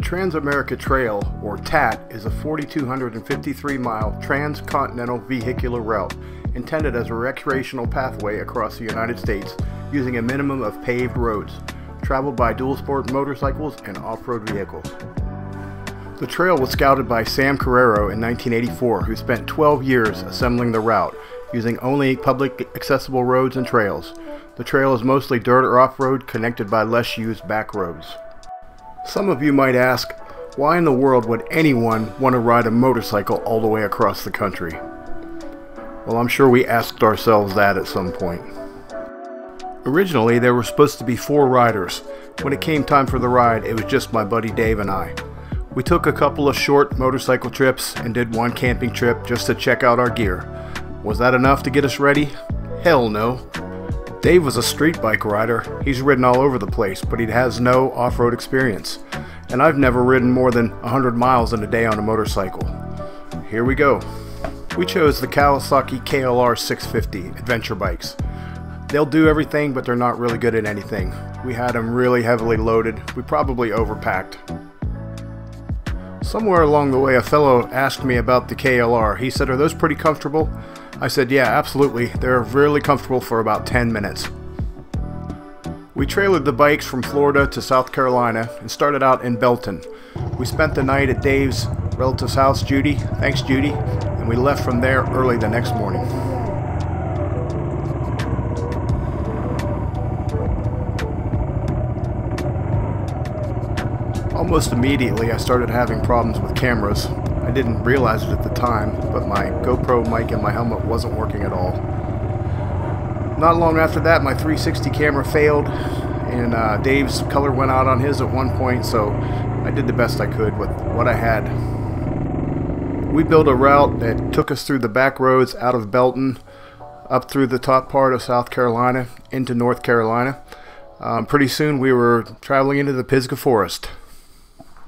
Trans-America Trail, or TAT, is a 4,253-mile transcontinental vehicular route intended as a recreational pathway across the United States using a minimum of paved roads, traveled by dual-sport motorcycles and off-road vehicles. The trail was scouted by Sam Carrero in 1984, who spent 12 years assembling the route, using only public accessible roads and trails. The trail is mostly dirt or off-road, connected by less used back roads. Some of you might ask, why in the world would anyone want to ride a motorcycle all the way across the country? Well, I'm sure we asked ourselves that at some point. Originally, there were supposed to be 4 riders. When it came time for the ride, it was just my buddy Dave and I. We took a couple of short motorcycle trips and did one camping trip just to check out our gear. Was that enough to get us ready? Hell no. Dave was a street bike rider. He's ridden all over the place, but he has no off-road experience. And I've never ridden more than 100 miles in a day on a motorcycle. Here we go. We chose the Kawasaki KLR 650 adventure bikes. They'll do everything, but they're not really good at anything. We had them really heavily loaded. We probably overpacked. Somewhere along the way, a fellow asked me about the KLR. He said, "Are those pretty comfortable?" I said, "Yeah, absolutely. They're really comfortable for about 10 minutes. We trailered the bikes from Florida to South Carolina and started out in Belton. We spent the night at Dave's relative's house, Judy. Thanks, Judy. And we left from there early the next morning. Almost immediately, I started having problems with cameras. I didn't realize it at the time, but my GoPro mic in my helmet wasn't working at all. Not long after that, my 360 camera failed, and Dave's color went out on his at one point, so I did the best I could with what I had. We built a route that took us through the back roads out of Belton, up through the top part of South Carolina, into North Carolina. Pretty soon we were traveling into the Pisgah Forest.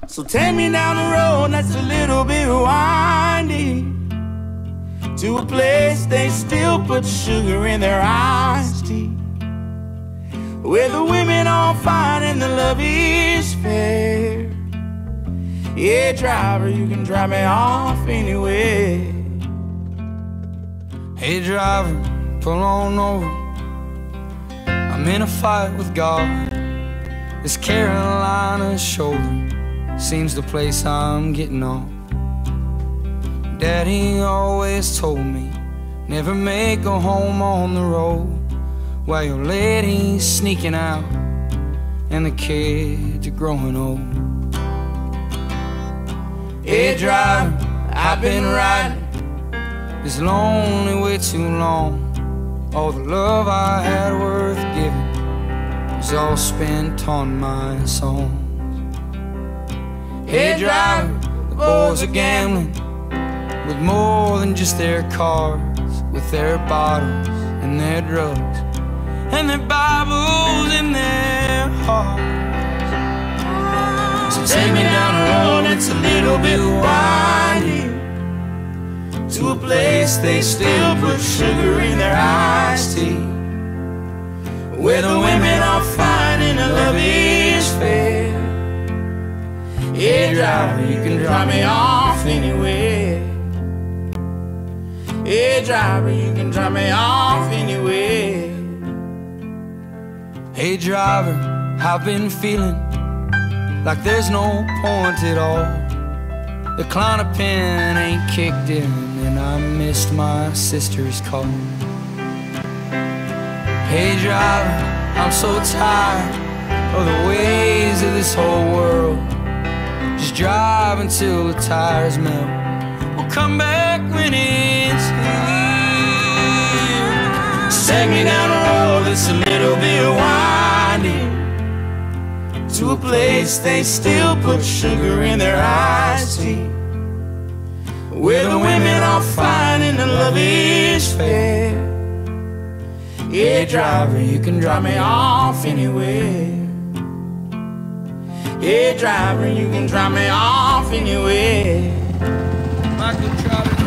So take me down the road that's a little bit windy, to a place they still put sugar in their iced tea, where the women are fine and the love is fair. Yeah, driver, you can drive me off anywhere. Hey driver, pull on over. I'm in a fight with God. This Carolina shoulder seems the place I'm getting on. Daddy always told me, never make a home on the road while your lady's sneaking out and the kids are growing old. Hey driver, I've been riding this lonely way too long. All the love I had worth giving was all spent on my song. Hey driver, the boys are gambling with more than just their cars, with their bottles and their drugs and their Bibles in their hearts. So take me down the road that's a little bit windy, to a place they still put sugar in their iced tea, where the women are fine and the love is fair. Yeah, driver, you can drop me off anywhere. Yeah, driver, you can drop me off anywhere. Hey driver, I've been feeling like there's no point at all. The Klonopin ain't kicked in and I missed my sister's call. Hey driver, I'm so tired of the ways of this whole world. Just drive until the tires melt. We'll come back when it's here. So take me down the road that's a little bit windy, to a place they still put sugar in their iced tea, where the women are fine and the love is fair. Yeah, driver, you can drop me off anywhere. Yeah, driver, you can drop me off anywhere.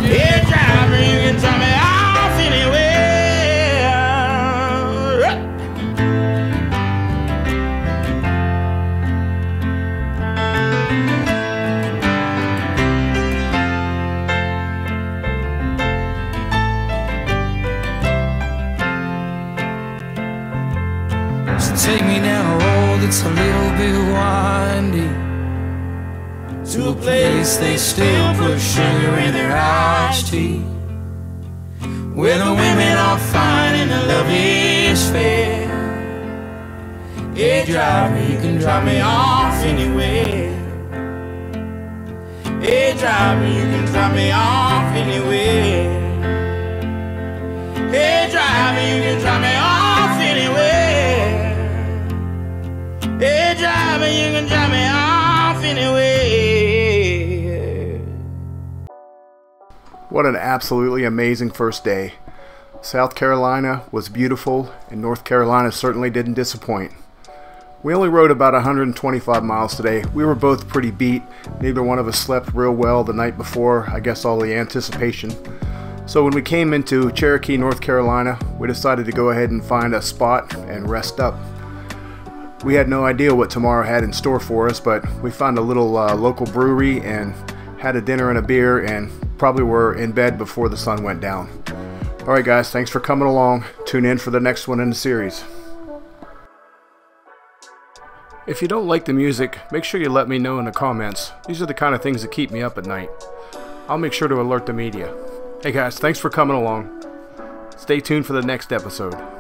Yeah, driver, you can drop me off anywhere. that's a little bit windy, to a place they still put sugar in their iced tea, where the women are fine and the love is fair. Hey driver, you can drop me off anywhere. Hey driver, you can drop me off anywhere. Hey driver, you can drop me off anywhere. Hey driver, you can drop me off anywhere. What an absolutely amazing first day. South Carolina was beautiful, and North Carolina certainly didn't disappoint. We only rode about 125 miles today. We were both pretty beat. Neither one of us slept real well the night before, I guess all the anticipation. So when we came into Cherokee, North Carolina, we decided to go ahead and find a spot and rest up. We had no idea what tomorrow had in store for us, but we found a little local brewery and had a dinner and a beer, and probably were in bed before the sun went down. Alright guys, thanks for coming along. Tune in for the next one in the series. If you don't like the music, make sure you let me know in the comments. These are the kind of things that keep me up at night. I'll make sure to alert the media. Hey guys, thanks for coming along. Stay tuned for the next episode.